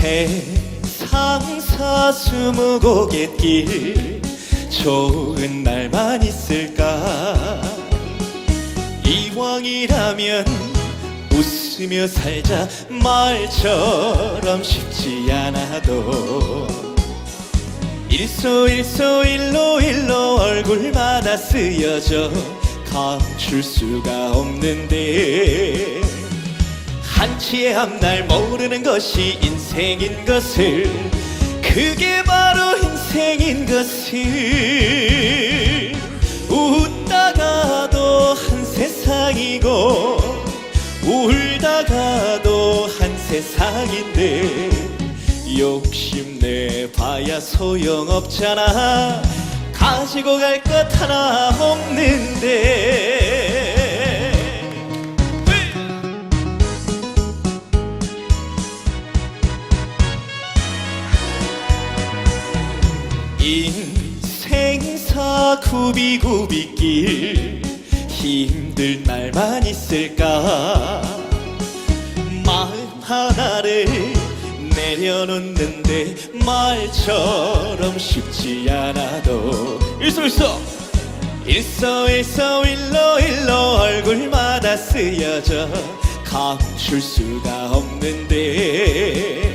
세상 사스무고갯길 좋은 날만 있을까. 이왕이라면 웃으며 살자. 말처럼 쉽지 않아도 일소일로 얼굴마다 쓰여져 감출 수가 없는데, 한치의 앞날 모르는 것이 인생인 것을, 그게 바로 인생인 것을. 웃다가도 한 세상이고 울다가도 한 세상인데, 욕심내봐야 소용없잖아. 가지고 갈 것 하나 없는데. 인생사 굽이굽이길 힘들 날만 있을까. 마음 하나를 내려놓는데 말처럼 쉽지 않아도 일로 얼굴마다 쓰여져 감출 수가 없는데,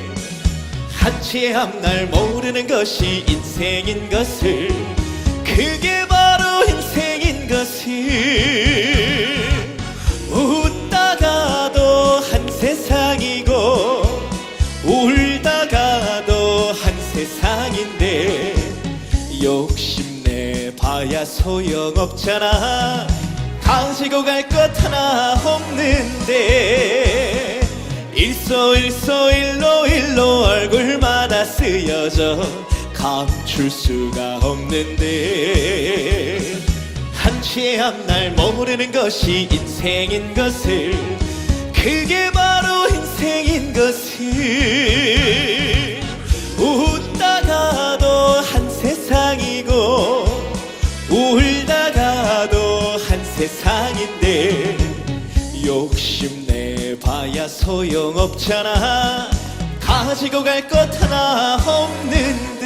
한치의 앞날 모르는 것이 인생인 것을, 그게 바로 인생인 것을. 웃다가도 한 세상이고 울다가도 한 세상인데, 욕심내봐야 소용없잖아. 가지고 갈 것 하나 없는데, 일로 얼굴마다 쓰여져 감출 수가 없는데, 한치의 앞날 모르는 것이 인생인 것을, 그게 바로 인생인 것을. 웃다가도 한 세상이고 울다가도 한 세상인데, 욕심내봐야 소용없잖아. 가지고 갈 것 하나 없는데.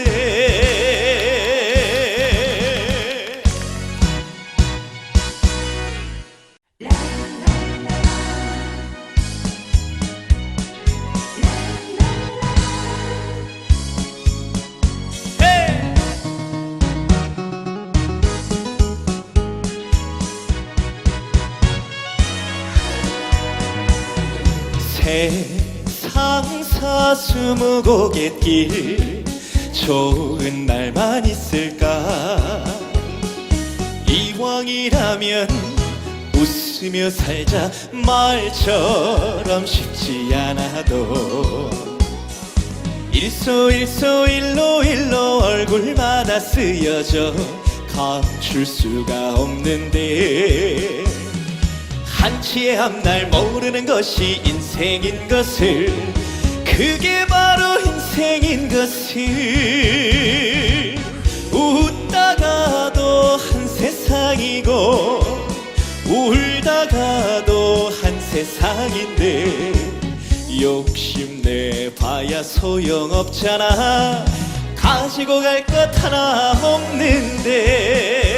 세상 사스무고갯길 좋은 날만 있을까. 이왕이라면 웃으며 살자. 말처럼 쉽지 않아도 일로 얼굴마다 쓰여져 감출 수가 없는데, 한치의 앞날 모르는 것이 인생인 것을, 그게 바로 인생인 것을. 웃다가도 한 세상이고 울다가도 한 세상인데, 욕심내봐야 소용없잖아. 가지고 갈 것 하나 없는데.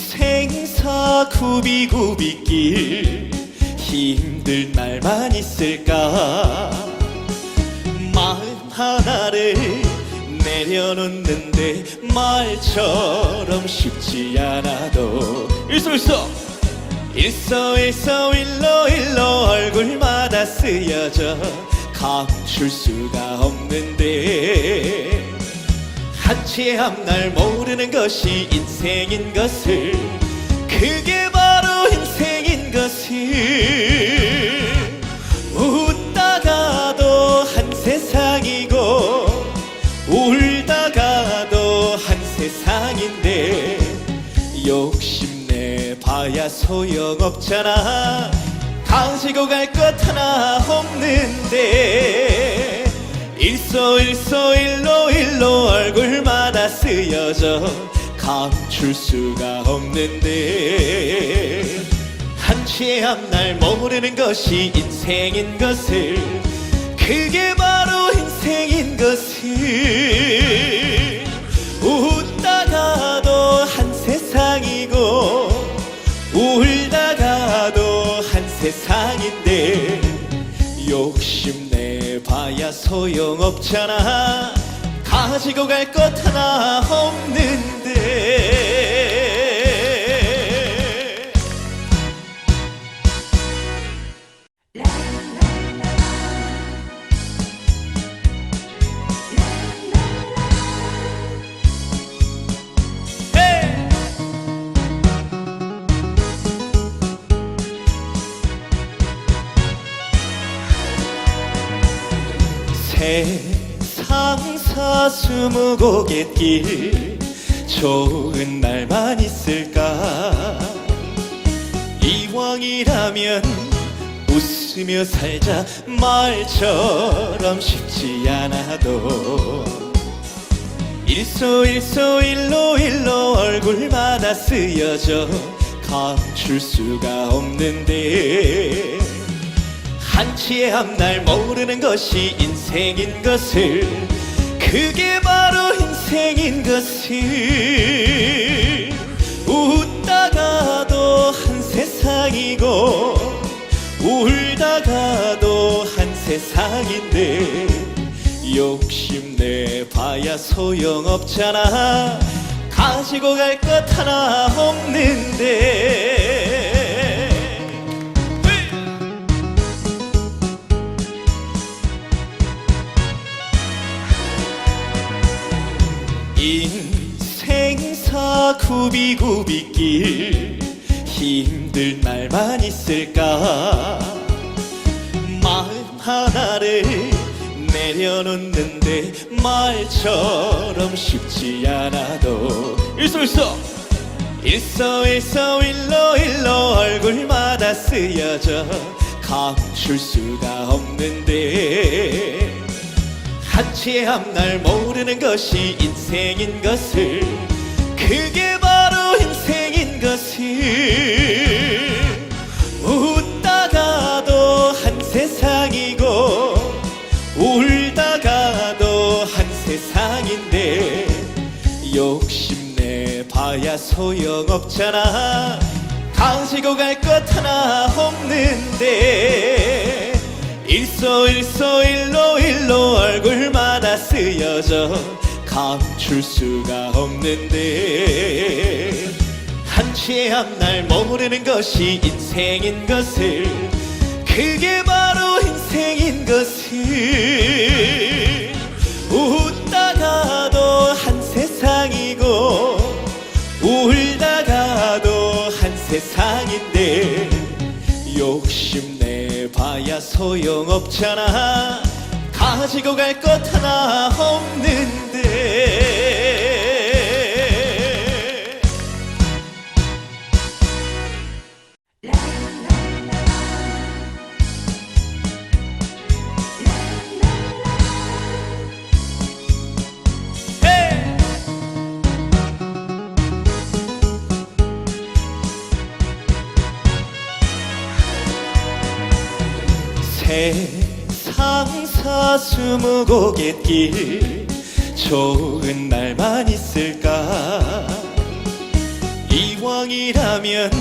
인생사 굽이굽이길 힘들 날만 있을까. 마음 하나를 내려놓는데 말처럼 쉽지 않아도, 일로 얼굴마다 쓰여져 감출 수가 없는데, 한치의 앞날 모르는 것이 인생인 것을, 그게 바로 인생인 것을. 웃다가도 한 세상이고 울다가도 한 세상인데, 욕심내봐야 소용없잖아. 가지고 갈 것 하나 없는데, 일로 얼굴마다 쓰여져 감출 수가 없는데 한치의 앞날 모르는 것이 인생인 것을 그게 바로 인생인 것을 웃다가도 한 세상이고 울다가도 한 세상인데 욕심내봐야 소용없잖아 가지고 갈 것 하나 없는데 세상 사스무고갯길 좋은 날만 있을까 이왕이라면 웃으며 살자 말처럼 쉽지 않아도 일로 얼굴마다 쓰여져 감출 수가 없는데 한치의 앞날 모르는 것이 인생인 것을 그게 바로 인생인 것을 웃다가도 한 세상이고 울다가도 한 세상인데 욕심내봐야 소용없잖아 가지고 갈 것 하나 없는데 인생사 굽이굽이길 힘들 날만 있을까 마음 하나를 내려놓는데 말처럼 쉽지 않아도 일로 얼굴마다 쓰여져 감출 수가 없는데 한치의 앞날 모르는 것이 인생인 것을 그게 바로 인생인 것을 웃다가도 한 세상이고 울다가도 한 세상인데 욕심내봐야 소용없잖아 가지고 갈 것 하나 없는데 일로 얼굴마다 쓰여져 감출 수가 없는데 한치의 앞날 모르는 것이 인생인 것을 그게 바로 인생인 것을 웃다가도 한 세상이고 울다가도 한 세상인데 욕심내봐야 소용없잖아 가지고 갈 것 하나 없는데 세상 사스무고갯길 좋은 날만 있을까 이왕이라면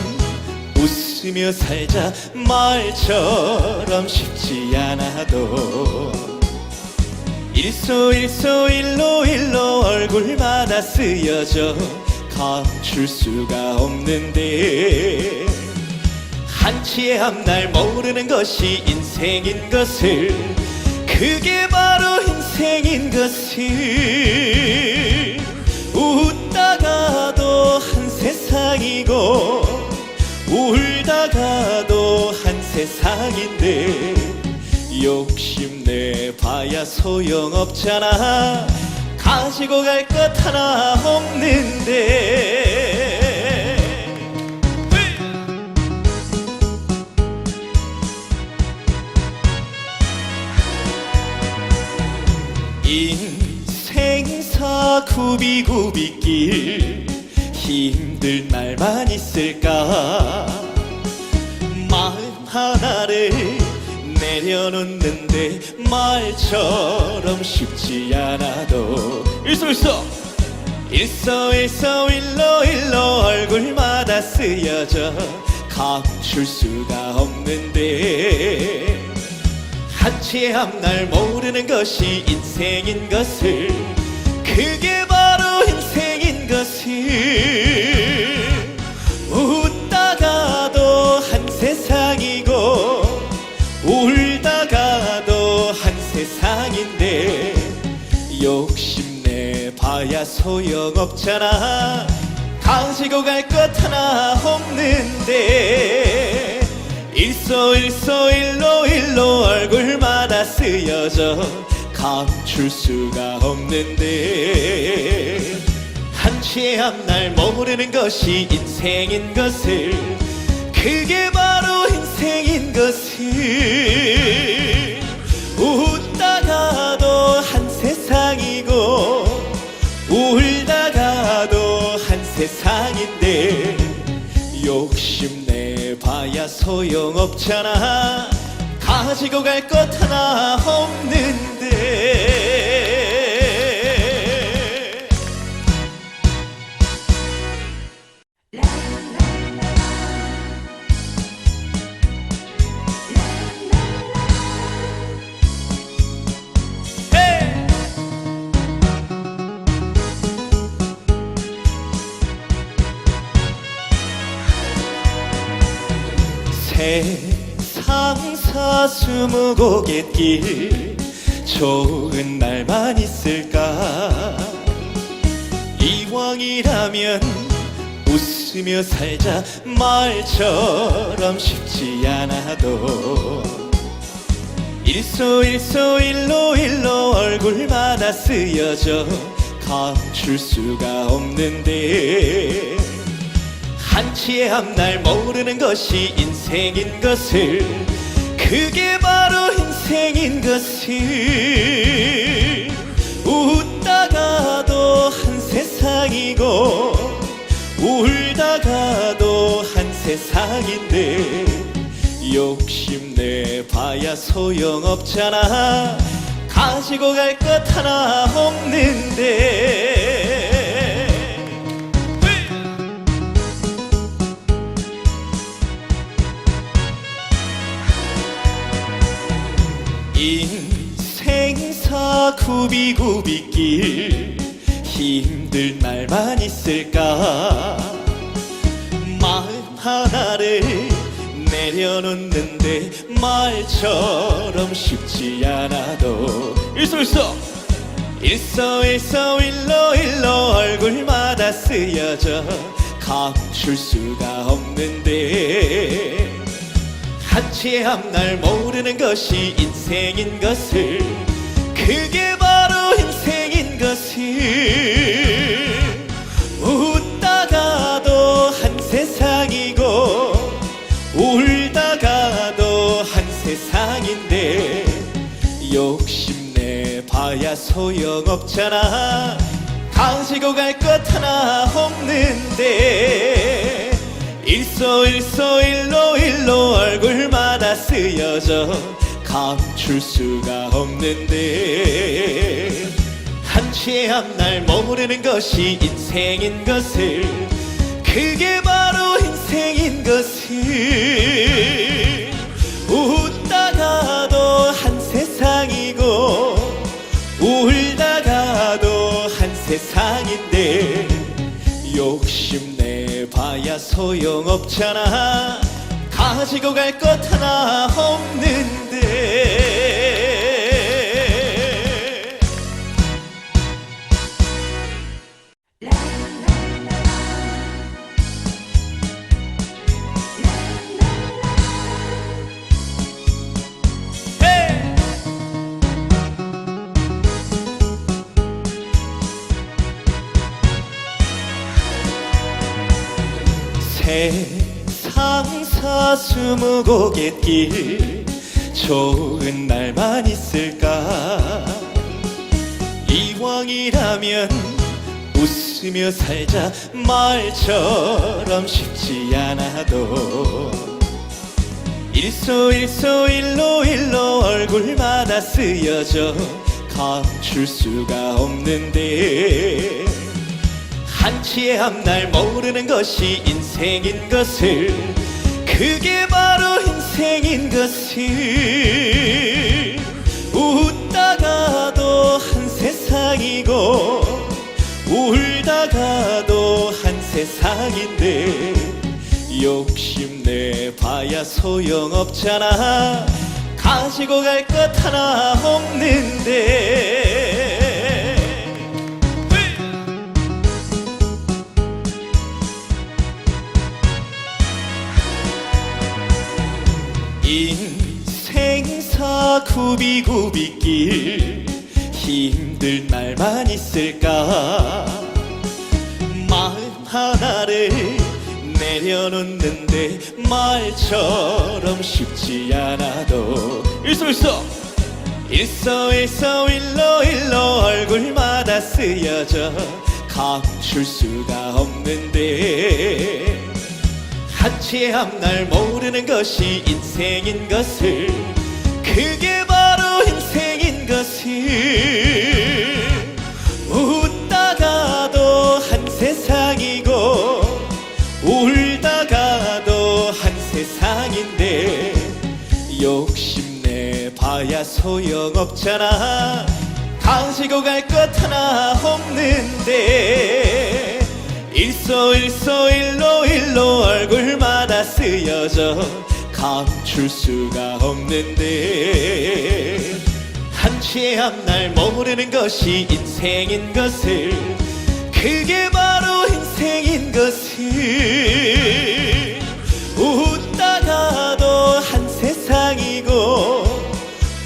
웃으며 살자 말처럼 쉽지 않아도 일로 얼굴마다 쓰여져 감출 수가 없는데 한치의 앞날 모르는 것이 인생인 것을 그게 바로 인생인 것을 웃다가도 한 세상이고 울다가도 한 세상인데 욕심내봐야 소용없잖아 가지고 갈 것 하나 없는데 인생사 굽이굽이길 힘들 날만 있을까. 마음 하나를 내려놓는데 말처럼 쉽지 않아도 일서 일로 얼굴마다 쓰여져 감출 수가 없는데, 한치 앞날 모르는 것이 인생인 것을, 그게 바로 인생인 것을. 웃다가도 한 세상이고 울다가도 한 세상인데, 욕심내 봐야 소용없잖아. 가지고 갈 것 하나 없는데, 일서 일로 얼굴마다 쓰여져 감출 수가 없는데, 한치 앞날 모르는 것이 인생인 것을, 그게 바로 인생인 것을. 웃다가도 한 세상이고 울다가도 한 세상인데, 욕심내 봐야 소용없잖아. 가지고 갈 것 하나 없는데. 세상 사스무고갯길, 좋은 날만 있을까. 이왕이라면 웃으며 살자. 말처럼 쉽지 않아도 일서 일로 얼굴마다 쓰여져 감출 수가 없는데, 한치의 앞날 모르는 것이 인생인 것을, 그게 바로 인생인 것을. 웃다가도 한 세상이고 울다가도 한 세상인데, 욕심내 봐야 소용없잖아. 가지고 갈 것 하나 없는데. 인생사 굽이굽이길, 힘들 날만 있을까. 마음 하나를 내려놓는데 말처럼 쉽지 않아도, 일서 일로 얼굴마다 쓰여져 감출 수가 없는데, 한치 앞날 모르는 것이 인생인 것을, 그게 바로 인생인 것을. 웃다가도 한 세상이고 울다가도 한 세상인데, 욕심내 봐야 소용없잖아. 가지고 갈 것 하나 없는데, 일서 일로 얼굴마다 쓰여져 감출 수가 없는데, 한치의 앞날 모르는 것이 인생인 것을, 그게 바로 인생인 것을. 웃다가도 한 세상이고 울다가도 한 세상인데, 욕심내 봐야 소용없잖아. 가지고 갈 것 하나 없는데. 세상 사스무고갯길, 좋은 날만 있을까. 이왕이라면 웃 웃으며 살자 말처럼 쉽지 않아도 일소 일로 얼굴마다 쓰여져 감출 수가 없는데 한치의 앞날 모르는 것이 인생인 것을 그게 바로 인생인 것을 웃다가도 한 세상이고 울다가도 한 세상인데 욕심내봐야 소용없잖아 가지고 갈 것 하나 없는데 인생사 굽이굽이길 힘들 날만 있을까 마음 하나를 내려놓는데 말처럼 쉽지 않아도 일로 얼굴마다 쓰여져 감출 수가 없는데 한치의 앞날 모르는 것이 인생인 것을 그게 바로 인생인 것을 웃다가도 한 세상이고 울다가도 한 세상인데 욕심내봐야 소용없잖아 가지고 갈 것 하나 없는데 일로 얼굴마다 쓰여져 감출 수가 없는데 한치의 앞날 모르는 것이 인생인 것을 그게 바로 인생인 것을 웃다가도 한 세상이고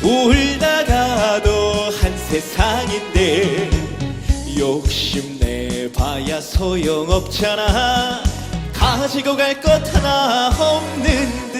울다가도 한 세상인데 욕심내봐야 소용없잖아 가지고 갈 것 하나 없는데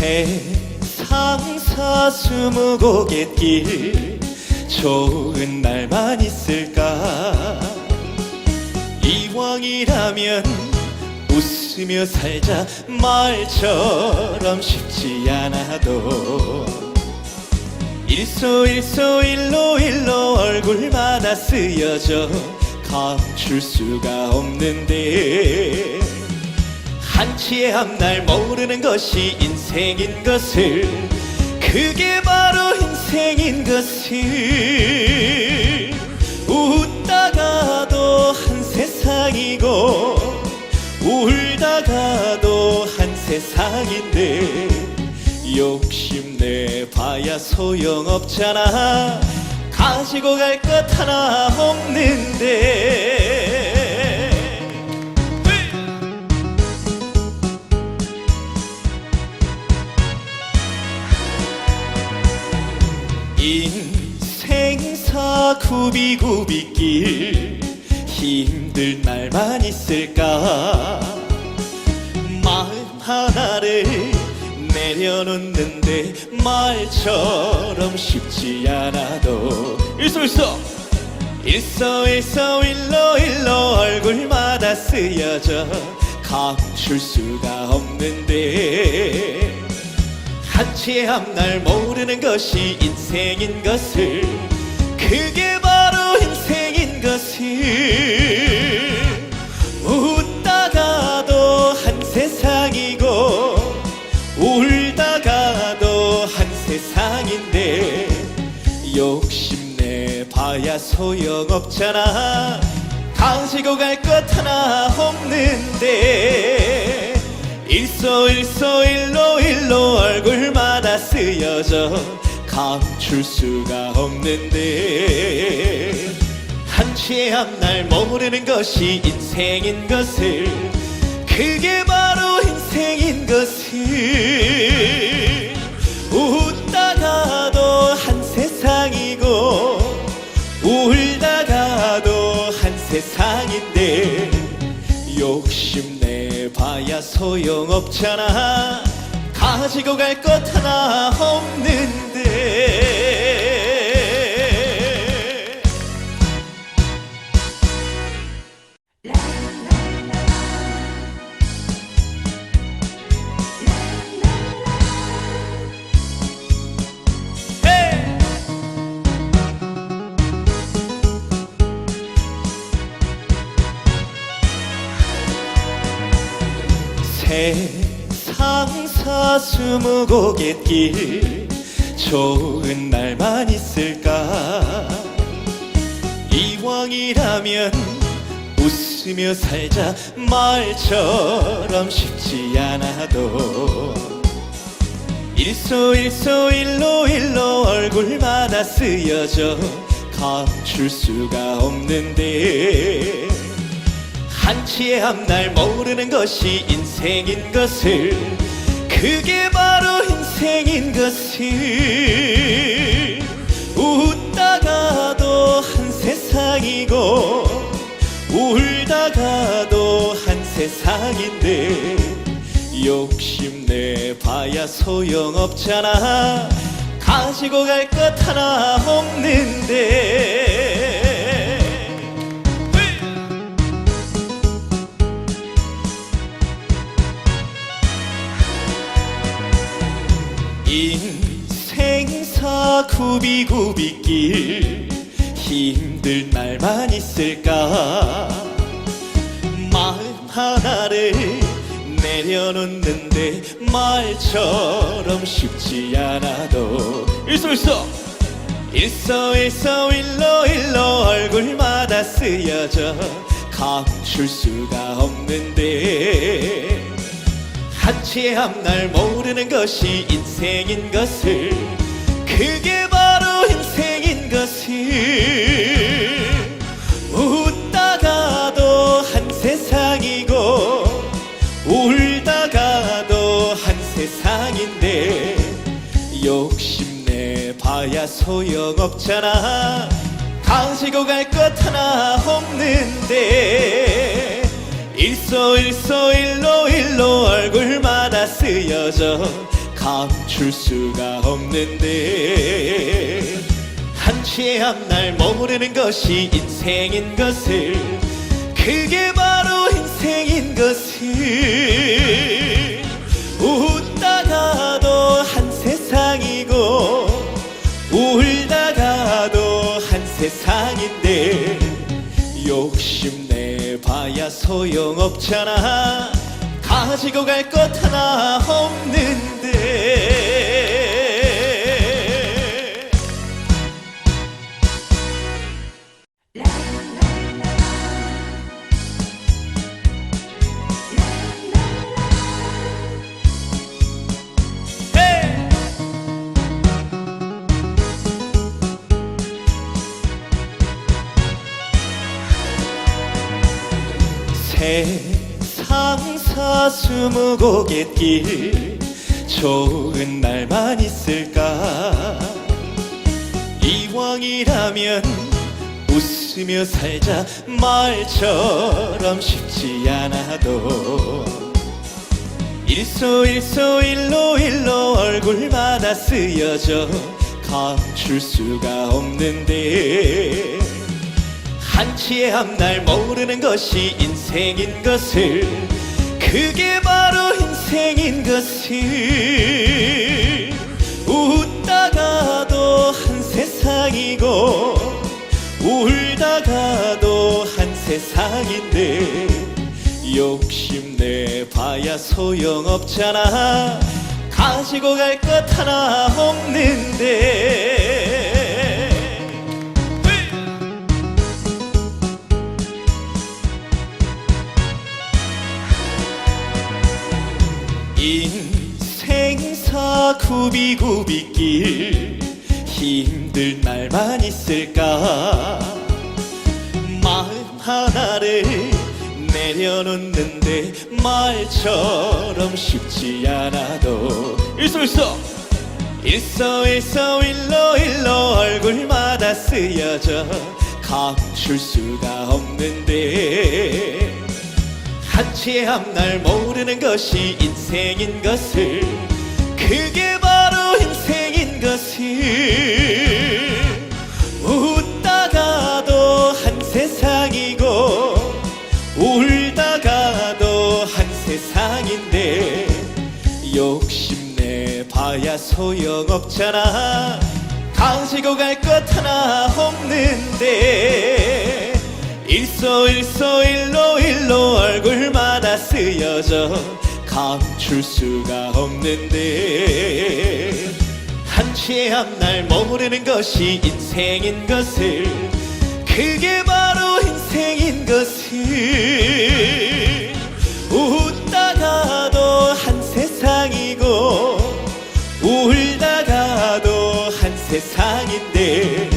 세상 사스무고갯길 좋은 날만 있을까 이왕이라면 웃으며 살자 말처럼 쉽지 않아도 일로 얼굴마다 쓰여져 감출 수가 없는데 한치의 앞날 모르는 것이 인생인 것을 그게 바로 인생인 것을 웃다가도 한 세상이고 울다가도 한 세상인데 욕심내봐야 소용없잖아 가지고 갈 것 하나 없는데 인생사 굽이굽이길 힘들 날만 있을까 마음 하나를 내려놓는데 말처럼 쉽지 않아도 일로 얼굴마다 쓰여져 감출 수가 없는데 한치의 앞날 모르는 것이 인생인 것을 그게 바로 인생인 것을 웃다가도 한 세상이고 울다가도 한 세상인데 욕심내봐야 소용없잖아 가지고 갈 것 하나 없는데 일로 얼굴마다 쓰여져 감출 수가 없는데 한치의 앞날 모르는 것이 인생인 것을 그게 바로 인생인 것을 욕심내봐야 소용없잖아. 가지고 갈 것 하나 없는데. 세상 사스무고갯길 좋은 날만 있을까. 이왕이라면 웃으며 살자. 말처럼 쉽지 않아도 일소일로 얼굴마다 쓰여져 감출 수가 없는데. 한치의 앞날 모르는 것이 인생인 것을, 그게 바로 인생인 것을. 웃다가도 한 세상이고 울다가도 한 세상인데. 욕심내봐야 소용없잖아. 가지고 갈 것 하나 없는데. 인생사 굽이굽이길 힘들 날만 있을까. 마음 하나를 내려놓는데 말처럼 쉽지 않아도 일로 얼굴마다 쓰여져 감출 수가 없는데. 한치의 앞날 모르는 것이 인생인 것을, 그게 바로 인생인 것을. 웃다가도 한 세상이고 울다가도 한 세상인데. 욕심내봐야 소용없잖아. 가지고 갈 것 하나 없는데. 일로 얼굴마다 쓰여져 감출 수가 없는데. 한치의 앞날 모르는 것이 인생인 것을, 그게 바로 인생인 것을. 웃다가도 한 세상이고 울다가도 한 세상인데. 욕심내봐야 소용없잖아. 가지고 갈 것 하나 없는데. 세상 사스무고갯길 좋은 날만 있을까. 이왕이라면 웃으며 살자. 말처럼 쉽지 않아도 일로 얼굴마다 쓰여져 감출 수가 없는데. 한치의 앞날 모르는 것이 인생인 것을, 그게 바로 인생인 것을. 웃다가도 한 세상이고 울다가도 한 세상인데. 욕심내봐야 소용없잖아. 가지고 갈 것 하나 없는데. 인생사 굽이굽이길 힘들 날만 있을까. 마음 하나를 내려놓는데 말처럼 쉽지 않아도. 일로 얼굴마다 쓰여져 감출 수가 없는데. 한치 앞날 모르는 것이 인생인 것을, 그게 바로 인생인 것을. 웃다가도 한 세상이고 울다가도 한 세상인데, 욕심내 봐야 소용없잖아. 가지고 갈 것 하나 없는데, 일로 얼굴마다 쓰여져 감출 수가 없는데, 한치 앞날 모르는 것이 인생인 것을, 그게 바로 인생인 것을. 웃다가도 한 세상이고 울다가도 한 세상인데,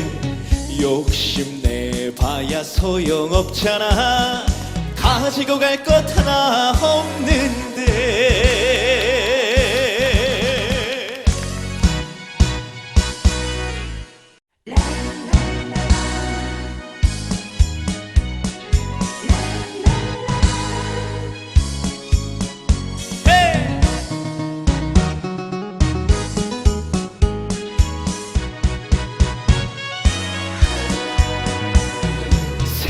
욕심내 봐야 소용없잖아. 가지고 갈 것 하나 없는데.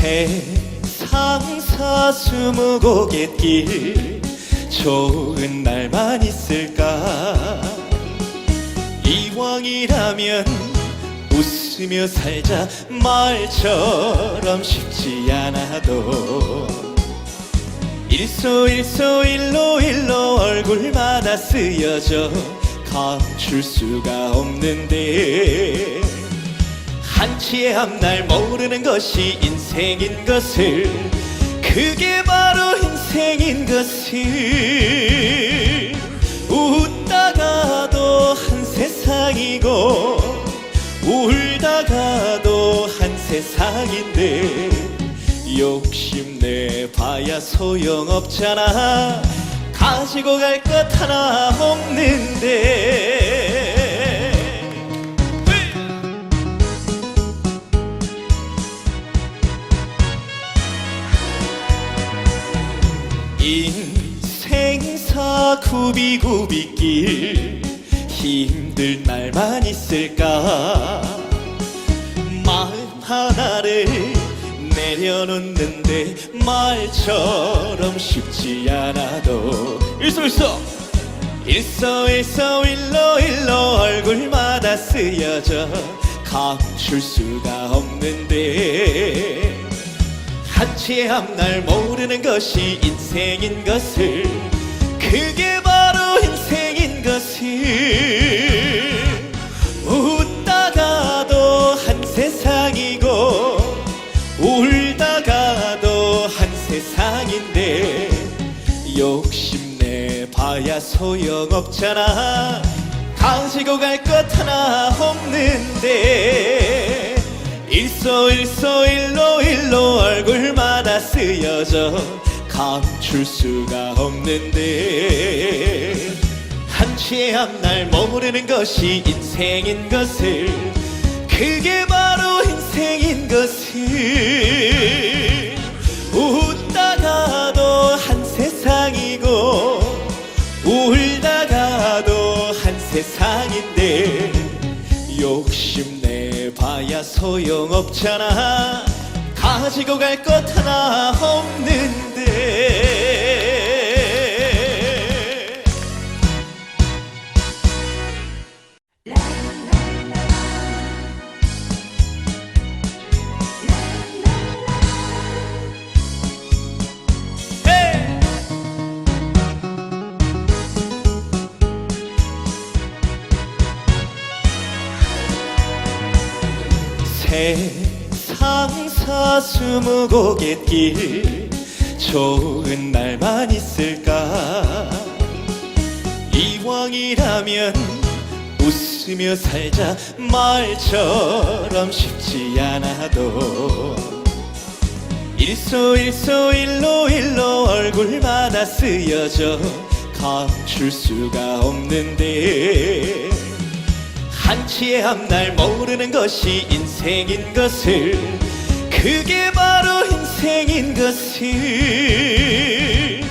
세상 사스무고갯길, 좋은 날만 있을까? 이왕이라면 웃으며 살자. 말처럼 쉽지 않아도 일로 얼굴마다 쓰여져 감출 수가 없는데, 한치 앞날 모르는 것이 인생인 것을, 그게 바로 인생인 것을. 웃다가도 한 세상이고 울다가도 한 세상인데, 욕심내 봐야 소용없잖아. 가지고 갈 것 하나 없는데. 인생사 굽이굽이길, 힘들 날만 있을까? 마음 하나를 내려놓는데 말처럼 쉽지 않아도, 일로 얼굴마다 쓰여져 감출 수가 없는데, 한치 앞날 모르는 것이 인생인 것을, 그게 바로 인생인 것을. 웃다가도 한 세상이고 울다가도 한 세상인데, 욕심내 봐야 소용없잖아. 가지고 갈 것 하나 없는데, 일로 얼굴마다 쓰여져 감출 수가 없는데, 한치 앞날 모르는 것이 인생인 것을, 그게 바로 인생인 것을. 웃다가도 한 세상이고 울다가도 한 세상인데, 욕심내 봐야 소용없잖아. 가지고 갈 것 하나 없는데. 세상 사스무고갯길, 좋은 날만 있을까? 이왕이라면 웃으며 살자. 말처럼 쉽지 않아도 일로 얼굴마다 쓰여져 감출 수가 없는데, 한치 앞날 모르는 것이 인생인 것을, 그게 바로 인생인 것을.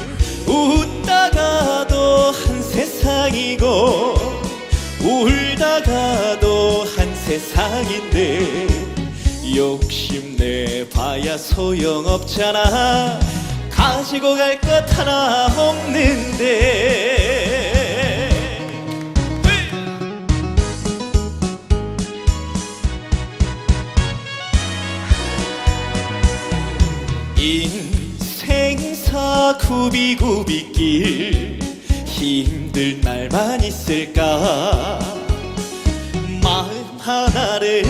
세상인데 욕심내 봐야 소용없잖아. 가지고 갈 것 하나 없는데. 인생사 굽이굽이길 힘들 날만 있을까. 마음 하나를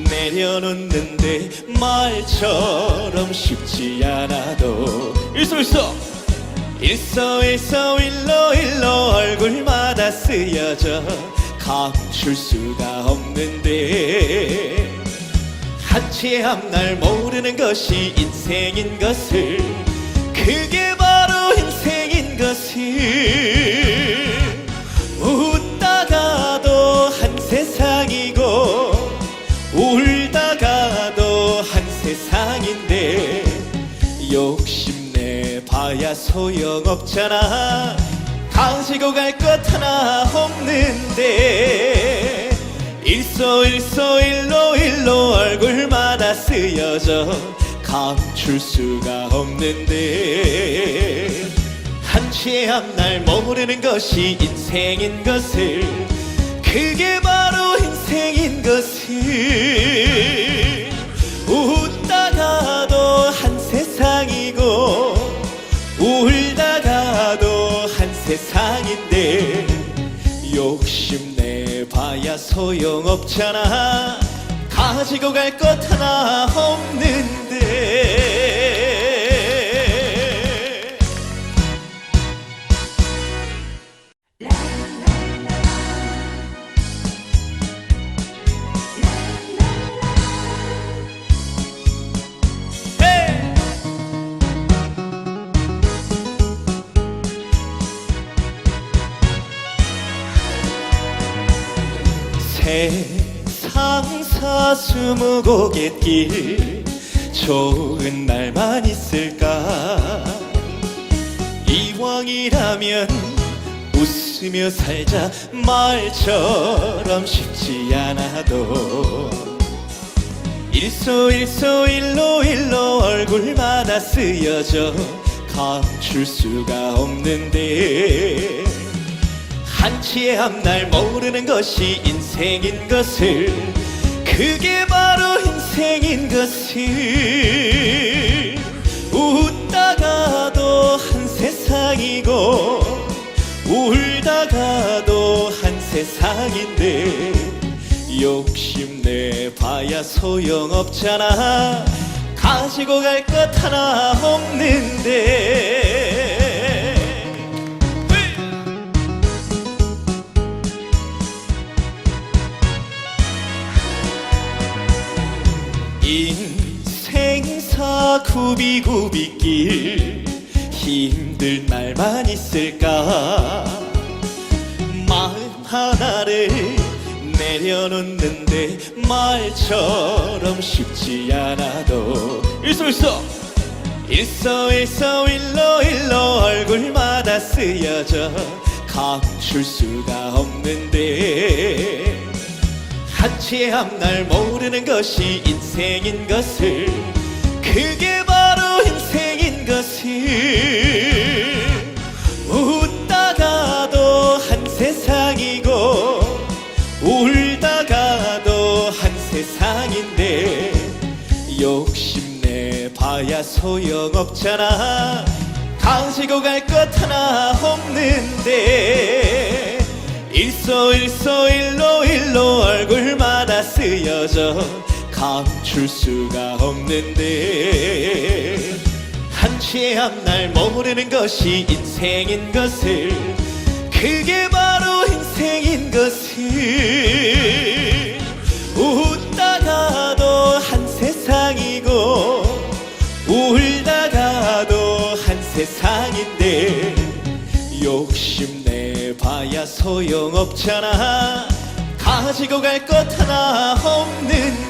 내려놓는데 말처럼 쉽지 않아도 일소 일로 얼굴마다 쓰여져 감출 수가 없는데 한치 앞날 모르는 것이 인생인 것을, 그게 바로 인생인 것을. 웃다가도 한 세상이고 울다가도 한 세상인데 욕심내 봐야 소용없잖아. 가지고 갈 것 하나 없는데 일소 일로 얼굴마다 쓰여져 감출 수가 없는데 한치 앞날 모르는 것이 인생인 것을, 그게 바로 인생인 것을. 웃다가도 한 세상이고 울다가도 한 세상인데 욕심내 봐야 소용없잖아. 가지고 갈 것 하나 없는데. 세상 사스무고갯길 좋은 날만 있을까. 이왕이라면 웃으며 살자. 말처럼 쉽지 않아도 일소 일로 얼굴마다 쓰여져 감출 수가 없는데 한치의 앞날 모르는 것이 인생인 것을, 그게 바로 인생인 것을. 웃다가도 한 세상이고 울다가도 한 세상인데 욕심내 봐야 소용없잖아. 가지고 갈 것 하나 없는데. 인생사 굽이굽이길 힘들 날만 있을까. 마음 하나를 내려놓는데 말처럼 쉽지 않아도 일소 일로 얼굴마다 쓰여져 감출 수가 없는데 한치의 앞날 모르는 것이 인생인 것을, 그게 바로 인생인 것을. 웃다가도 한 세상이고 울다가도 한 세상인데 욕심내 봐야 소용없잖아. 가지고 갈 것 하나 없는데 일소 일로 얼굴마다 쓰여져 감출 수가 없는데 한치의 앞날 모르는 것이 인생인 것을, 그게 바로 인생인 것을. 웃다가도 한 세상이고 울다가도 한 세상인데 욕심내 봐야 소용없잖아. 가지고 갈 것 하나 없는데.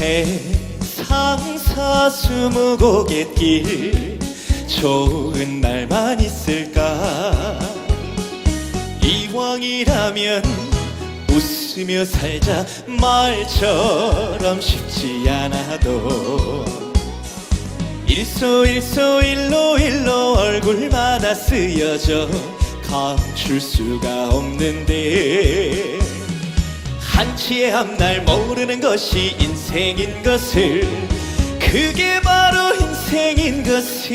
세상 사스무고갯길 좋은 날만 있을까 이왕이라면 웃으며 살자 말처럼 쉽지 않아도 일로 얼굴마다 쓰여져 감출 수가 없는데 한치의 앞날 모르는 것이 인생인 것을 그게 바로 인생인 것을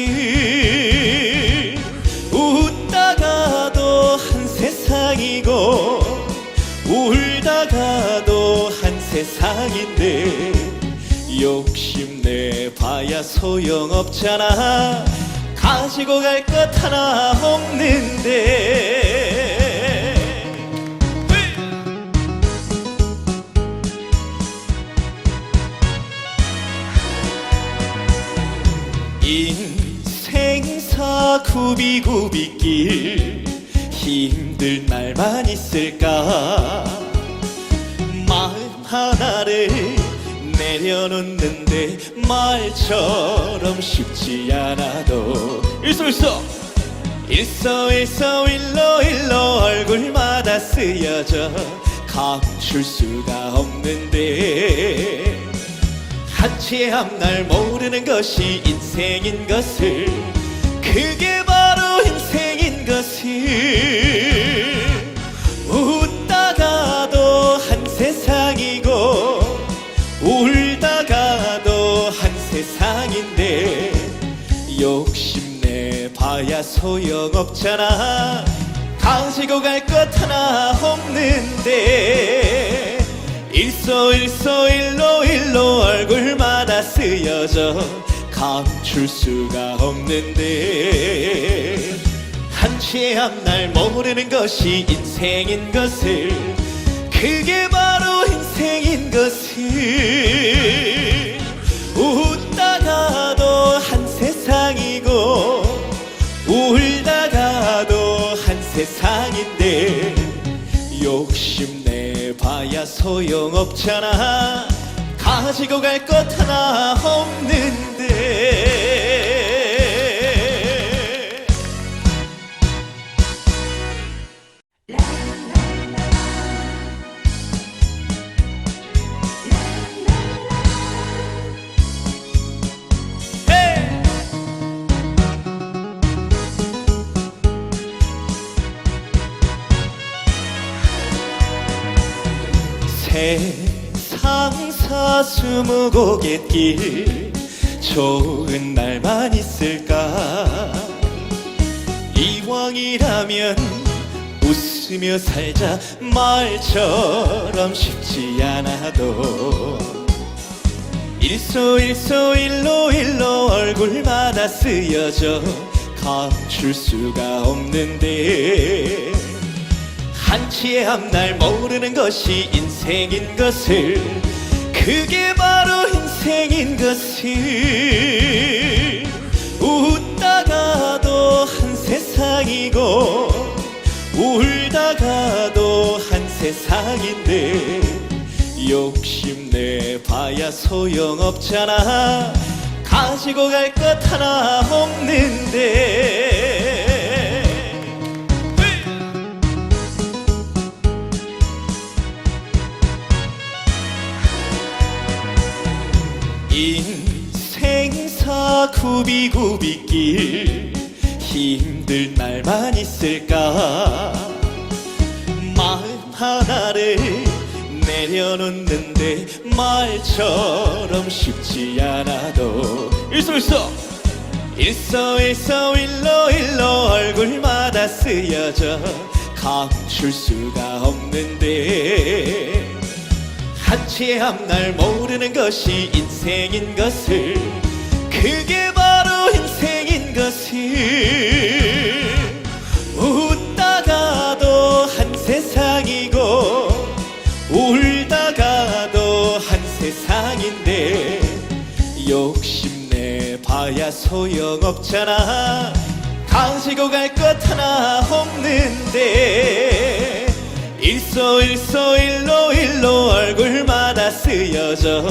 웃다가도 한 세상이고 울다가도 한 세상인데 욕심내 봐야 소용없잖아 가지고 갈 것 하나 없는데 인생사 굽이굽이길 힘들 날만 있을까 마음 하나를 내려놓는데 말처럼 쉽지 않아도 일로 얼굴마다 쓰여져 감출 수가 없는데 한치의 앞날 모르는 것이 인생인 것을 그게 바로 인생인 것을 웃다가도 한 세상이고 울다가도 한 세상인데 욕심내 봐야 소용없잖아 가지고 갈 것 하나 없는데 일로 얼굴마다 쓰여져 감출 수가 없는데 한치의 앞날 모르는 것이 인생인 것을 그게 바로 인생인 것을 웃다가도 한 세상이고 울다가도 한 세상인데 욕심내 봐야 소용없잖아 가지고 갈 것 하나 없는데 세상 사스무고갯길 좋은 날만 있을까 이왕이라면 웃으며 살자 말처럼 쉽지 않아도 일로 얼굴마다 쓰여져 감출 수가 없는데 한치의 앞날 모르는 것이 인생인 것을 그게 바로 인생인 것을 웃다가도 한 세상이고 울다가도 한 세상인데 욕심내 봐야 소용없잖아 가지고 갈 것 하나 없는데 인생사 굽이굽이길 힘들 날만 있을까 마음 하나를 내려놓는데 말처럼 쉽지 않아도 일로 얼굴마다 쓰여져 감출 수가 없는데 한치의 앞날 모르는 것이 인생인 것을 그게 바로 인생인 것을 웃다가도 한 세상이고 울다가도 한 세상인데 욕심내 봐야 소용없잖아 가지고 갈 것 하나 없는데 일로 얼굴마다 쓰여져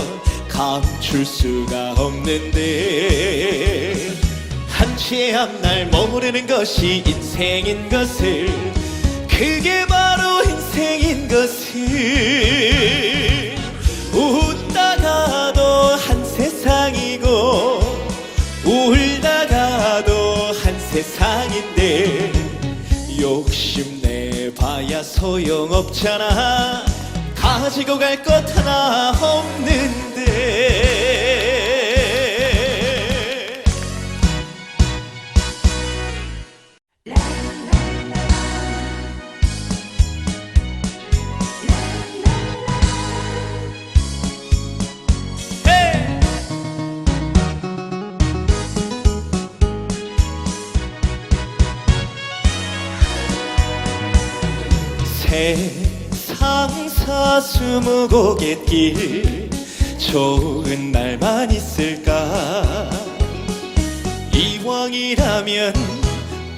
감출 수가 없는데 한치의 앞날 모르는 것이 인생인 것을 그게 바로 인생인 것을 웃다가도 한 세상이고 울다가도 한 세상인데 욕심내봐야 소용없잖아 가지고 갈 것 하나 없는데 세상 사스무고갯길 좋은 날만 있을까 이왕이라면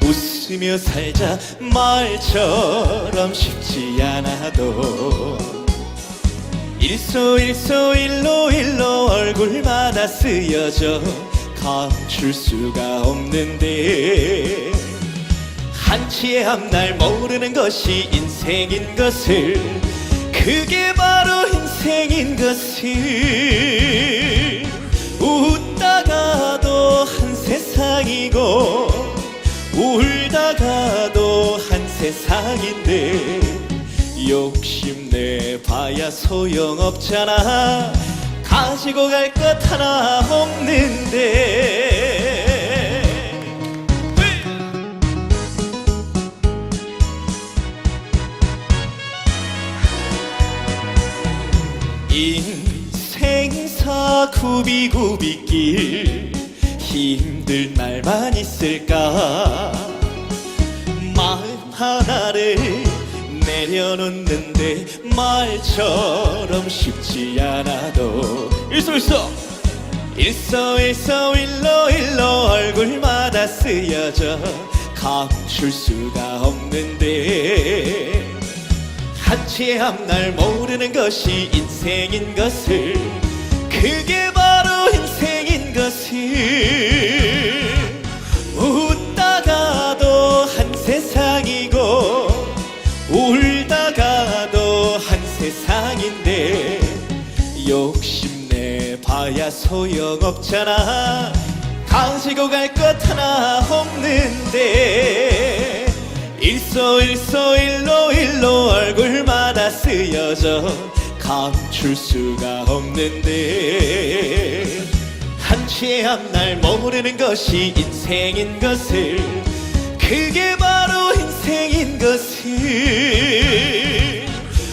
웃으며 살자 말처럼 쉽지 않아도 일소일로 얼굴마다 쓰여져 감출 수가 없는데 한치의 앞날 모르는 것이 인생인 것을 그게 바로 인생인 것을 웃다가도 한 세상이고 울다가도 한 세상인데 욕심내봐야 소용없잖아 가지고 갈 것 하나 없는데 인생사 굽이굽이길 힘들 날만 있을까 마음 하나를 내려놓는데 말처럼 쉽지 않아도 일로 얼굴마다 쓰여져 감출 수가 없는데 한치의 앞날 모르는 것이 인생인 것을 그게 바로 인생인 것을 웃다가도 한 세상이고 울다가도 한 세상인데 욕심내봐야 소용없잖아 가지고 갈 것 하나 없는데 일로 얼굴마다 쓰여져 감출 수가 없는데 한치의 앞날 모르는 것이 인생인 것을 그게 바로 인생인 것을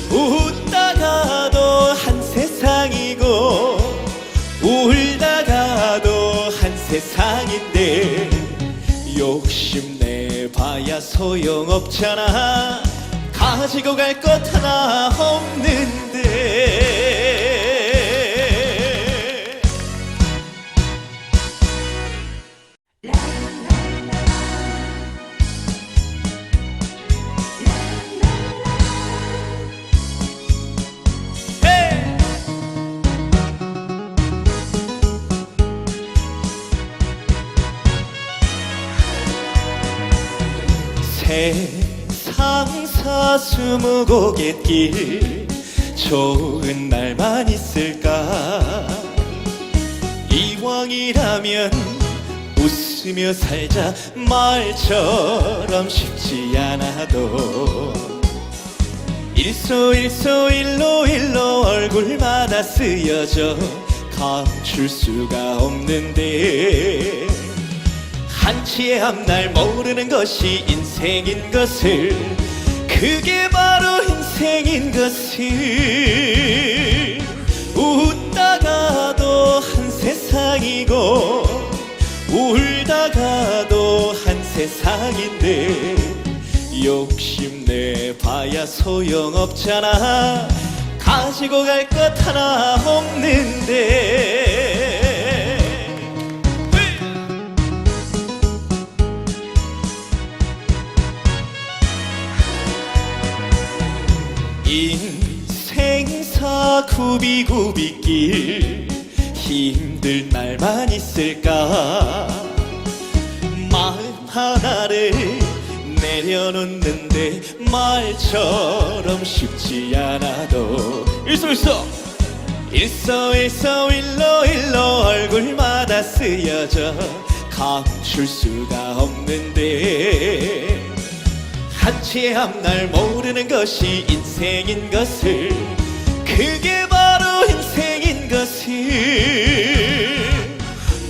웃다가도 한 세상이고 울다가도 한 세상인데 욕심내봐야 소용없잖아 가지고 갈 것 하나 없는데 세상 사스무고갯길 좋은 날만 있을까 이왕이라면 웃으며 살자 말처럼 쉽지 않아도 일로 얼굴마다 쓰여져 감출 수가 없는데 한치의 앞날 모르는 것이 인생인 것을 그게 바로 인생인 것을 웃다가도 한 세상이고 울다가도 한 세상인데 욕심내봐야 소용없잖아 가지고 갈 것 하나 없는데 인생사 굽이굽이길 힘들 날만 있을까. 마음 하나를 내려놓는데 말처럼 쉽지 않아도 일서 일로 얼굴마다 쓰여져 감출 수가 없는데, 한치 앞날 모르는 것이 인생인 것을, 그게 바로 인생인 것을.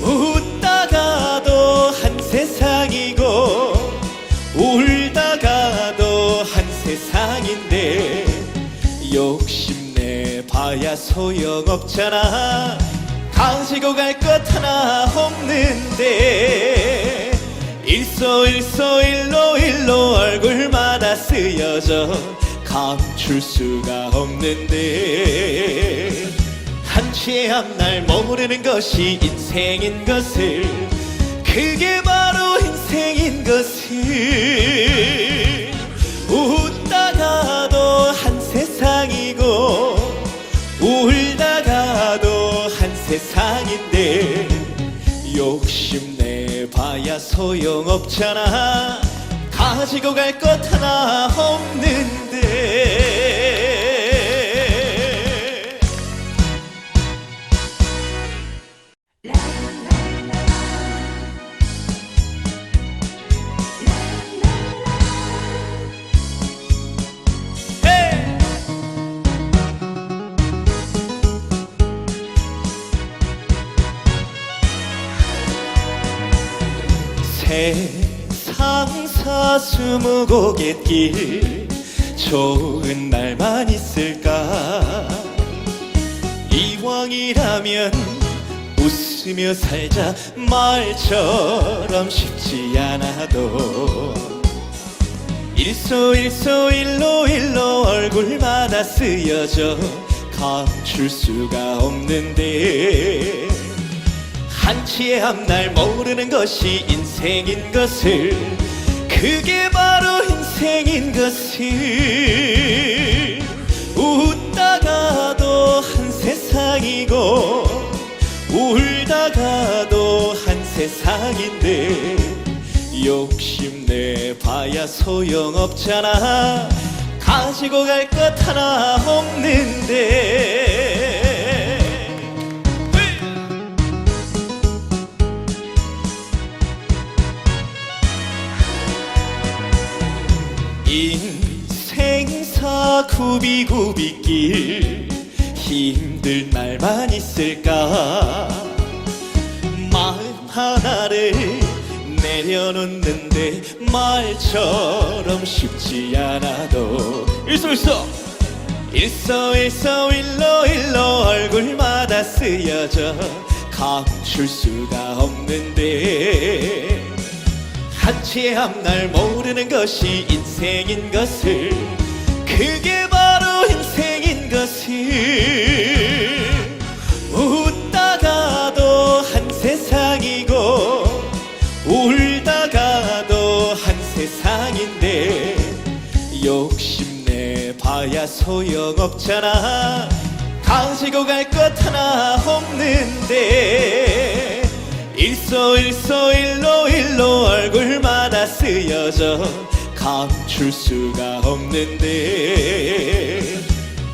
웃다가도 한 세상이고 울다가도 한 세상인데, 욕심내 봐야 소용없잖아. 가지고 갈 것 하나 없는데, 일소 일로 얼굴마다 쓰여져 감출 수가 없는데, 한치 앞날 모르는 것이 인생인 것을, 그게 바로 인생인 것을. 웃다가도 한 세상이고 울다가도 한 세상인데, 욕심내 봐야 소용없잖아. 가지고 갈 것 하나 없는데. 세상 사스무고갯길, 좋은 날만 있을까. 이왕이라면 웃으며 살자. 말처럼 쉽지 않아도 일소 일로 얼굴마다 쓰여져 감출 수가 없는데, 한치의 앞날 모르는 것이 인생인 것을, 그게 바로 인생인 것을. 웃다가도 한 세상이고 울다가도 한 세상인데, 욕심내 봐야 소용없잖아. 가지고 갈 것 하나 없는데. 인생사 굽이굽이길, 힘들 날만 있을까. 마음 하나를 내려놓는데 말처럼 쉽지 않아도, 일서 일로 얼굴마다 쓰여져 감출 수가 없는데, 한치 앞날 모르는 것이 인생인 것을, 그게 바로 인생인 것을. 웃다가도 한 세상이고 울다가도 한 세상인데, 욕심내 봐야 소용없잖아. 가지고 갈 것 하나 없는데, 일소 일로 얼굴마다 쓰여져 감출 수가 없는데,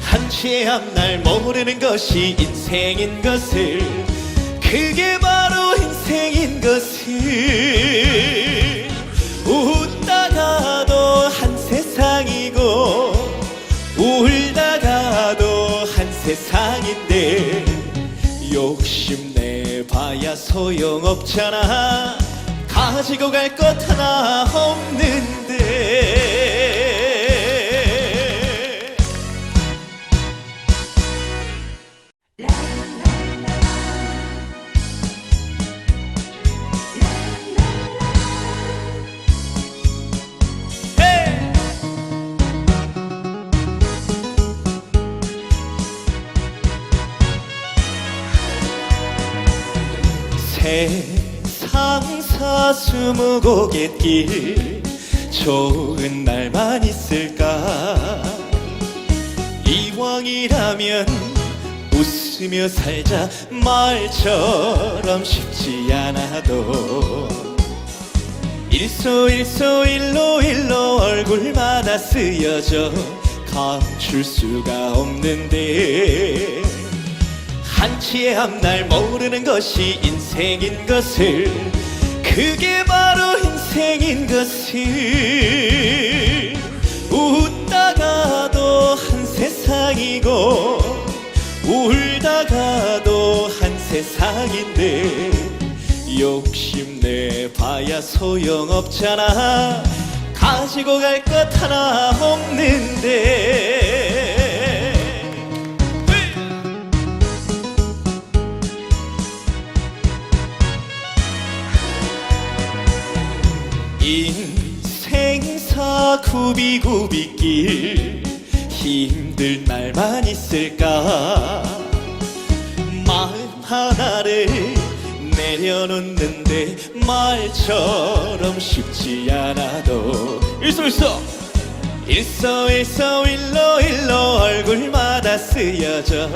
한치 앞날 모르는 것이 인생인 것을, 그게 바로 인생인 것을. 웃다가도 한 세상이고 울다가도 한 세상인데, 욕심내 봐야 소용없잖아. 가지고 갈 것 하나 없는데. 세상 사스무고갯길, 좋은 날만 있을까. 이왕이라면 웃으며 웃으며 살자 말처럼 쉽지 않아도 일소일로 얼굴마다 쓰여져 감출 수가 없는데 한치의 앞날 모르는 것이 인생인 것을 그게 바로 인생인 것을 웃다가도 한 세상이고 울다가도 한 세상인데 욕심내 봐야 소용없잖아 가지고 갈 것 하나 없는데 인생사 굽이굽이길 힘들 날만 있을까 마음 하나를 내려놓는데 말처럼 쉽지 않아도 일로 얼굴마다 쓰여져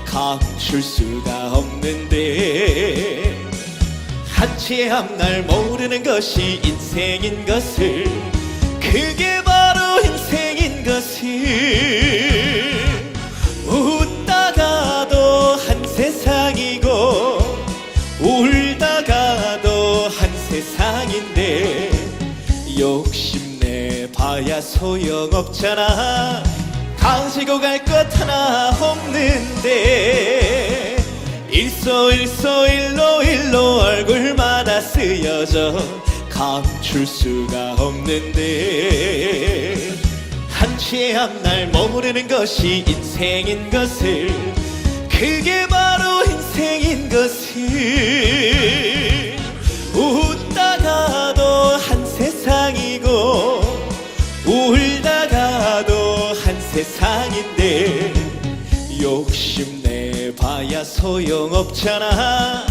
감출 수가 없는데 한치의 앞날 모르는 것이 인생인 것을 그게 바로 인생인 것을 웃다가도 한 세상이고 울다가도 한 세상인데 욕심내 봐야 소용없잖아 가지고 갈 것 하나 없는데 일로 얼굴마다 쓰여져 감출 수가 없는데 한치의 앞날 모르는 것이 인생인 것을 그게 바로 인생인 것을 웃다가도 한 세상이고 울다가도 한 세상인데 욕심내 봐야 소용없잖아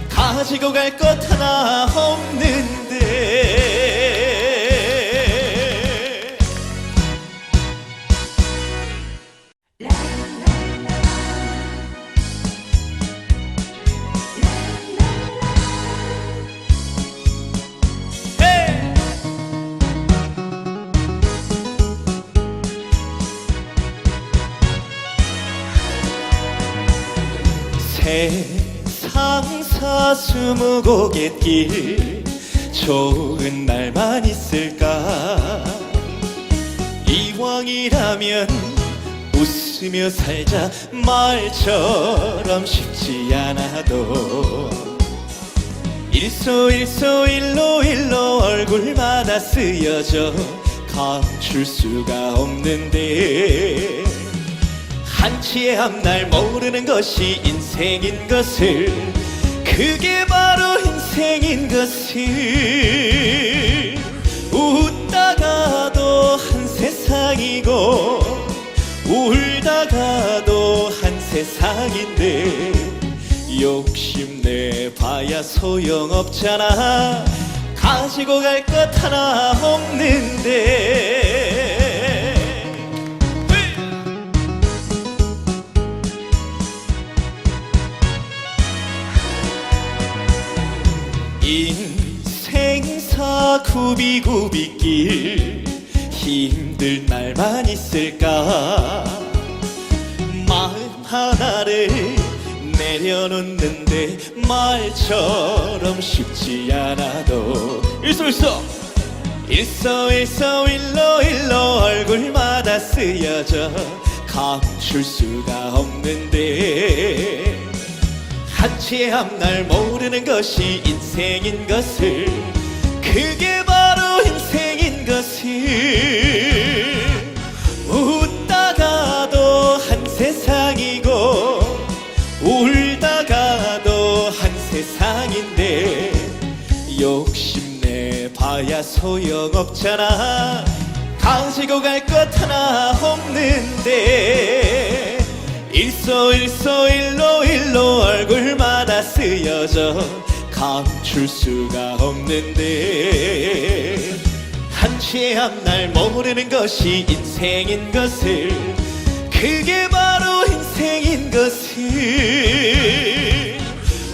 가지고 갈 것 하나 없는데 세상 사스무고갯길 좋은 날만 있을까 이왕이라면 웃으며 살자 말처럼 쉽지 않아도 일로 얼굴마다 쓰여져 감출 수가 없는데 한치의 앞날 모르는 것이 인생인 것을 그게 바로 인생인 것을 웃다가도 한 세상이고 울다가도 한 세상인데 욕심내 봐야 소용없잖아 가지고 갈 것 하나 없는데 인생사 굽이굽이길 힘들 날만 있을까 마음 하나를 내려놓는데 말처럼 쉽지 않아도 일로 얼굴마다 쓰여져 감출 수가 없는데 한치의 앞날 모르는 것이 인생인 것을 그게 바로 인생인 것을 웃다가도 한 세상이고 울다가도 한 세상인데 욕심내 봐야 소용없잖아 가지고 갈 것 하나 없는데 일로 얼굴마다 쓰여져 감출 수가 없는데 한치의 앞날 모르는 것이 인생인 것을 그게 바로 인생인 것은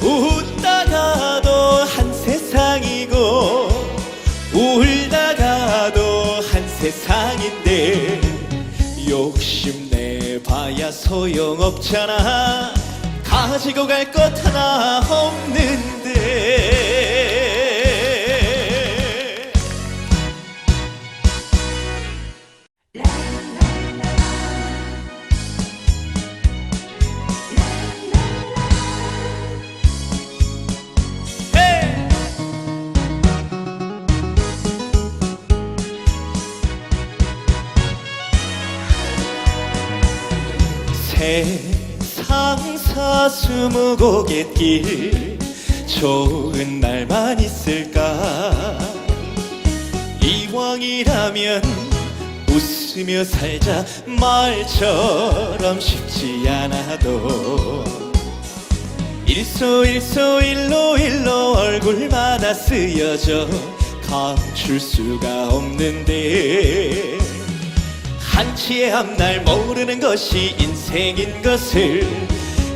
웃다가도 한 세상이고 울다가도 한 세상인데 욕심내봐야 소용없잖아. 가지고 갈 것 하나 없는데. 세상 사스무고갯길 좋은 날만 있을까. 이왕이라면 웃으며 살자. 말처럼 쉽지 않아도 일소일로 얼굴마다 쓰여져 감출 수가 없는데 한치의 앞날 모르는 것이 인생인 것을,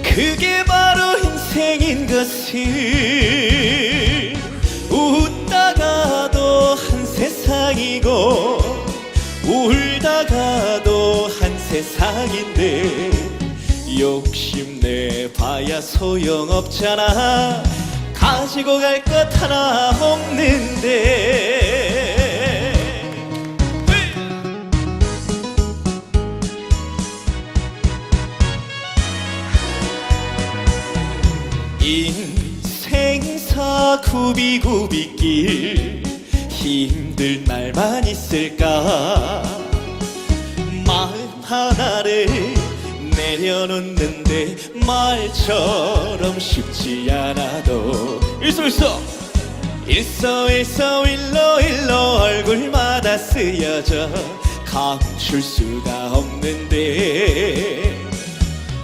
그게 바로 인생인 것을. 웃다가도 한 세상이고 울다가도 한 세상인데 욕심내봐야 소용없잖아. 가지고 갈 것 하나 없는데. 인생사 굽이굽이길 힘들 날만 있을까. 마음 하나를 내려놓는데 말처럼 쉽지 않아도 일로 얼굴마다 쓰여져 감출 수가 없는데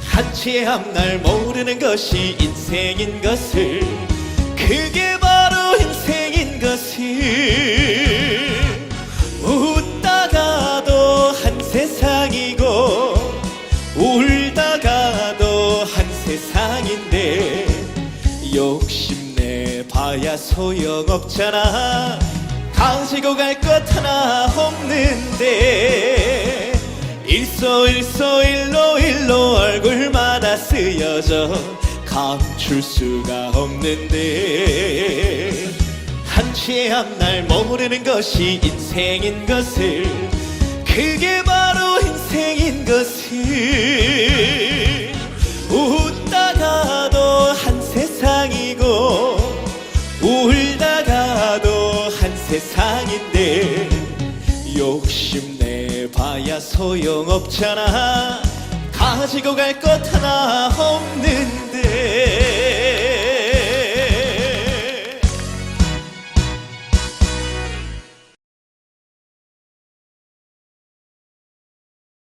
한치의 앞날 모르는 것이 인생인 것을, 그게 바로 인생인 것을. 웃다가도 한 세상이고 울다가도 한 세상인데 욕심내봐야 소용없잖아. 가지고 갈 것 하나 없는데 일로 얼굴마다 쓰여져 감출 수가 없는데 한치의 앞날 모르는 것이 인생인 것을, 그게 바로 인생인 것을. 웃다가도 한 세상이고 울다가도 한 세상인데 욕심내봐야 소용없잖아. 가지고 갈 것 하나 없는데.